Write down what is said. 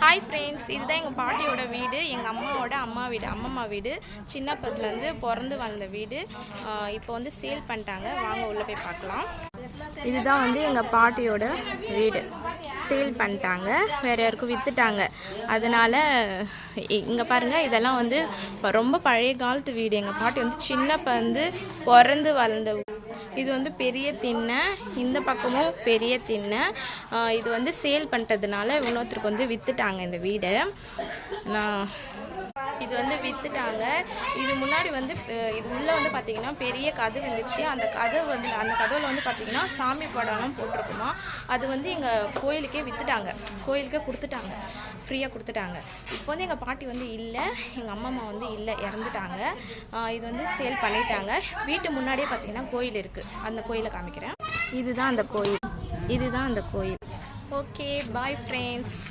Hi friends, இதுதான் எங்கள் பாட்டியோட வீடு. எங்கள் அம்மாவோட அம்மம்மா வீடு. சின்ன பத்துலேருந்து பிறந்து வந்த வீடு. இப்போ வந்து சேல் பண்ணிட்டாங்க. வாங்க உள்ளே போய் பார்க்கலாம். இதுதான் வந்து எங்கள் பாட்டியோட வீடு. சேல் பண்ணிட்டாங்க, வேறு யாருக்கும் விற்றுட்டாங்க. அதனால் இங்கே பாருங்கள், இதெல்லாம் வந்து ரொம்ப பழைய காலத்து வீடு. எங்கள் பாட்டி வந்து சின்ன வந்து பிறந்து வளர்ந்த. இது வந்து பெரிய திண்ணை, இந்த பக்கமும் பெரிய திண்ணை. இது வந்து சேல் பண்ணிட்டதுனால இன்னொருத்தருக்கு வந்து விற்றுட்டாங்க இந்த வீடை. இது வந்து விற்றுட்டாங்க. இது முன்னாடி வந்து இது உள்ளே வந்து பார்த்திங்கன்னா பெரிய கதவு இருந்துச்சு. அந்த கதவில் வந்து பார்த்திங்கன்னா சாமி படம்லாம் போட்டிருக்குமா. அது வந்து எங்கள் கோயிலுக்கே விற்றுட்டாங்க, கோயிலுக்கே கொடுத்துட்டாங்க, ஃப்ரீயாக கொடுத்துட்டாங்க. இப்போ வந்து எங்கள் பாட்டி வந்து இல்லை, எங்கள் அம்மா வந்து இல்லை, இறந்துட்டாங்க. இது வந்து சேல் பண்ணிட்டாங்க. வீட்டு முன்னாடியே பார்த்திங்கன்னா கோயில் இருக்குது. அந்த கோயிலை காமிக்கிறேன். இதுதான் அந்த கோயில். Okay, bye friends.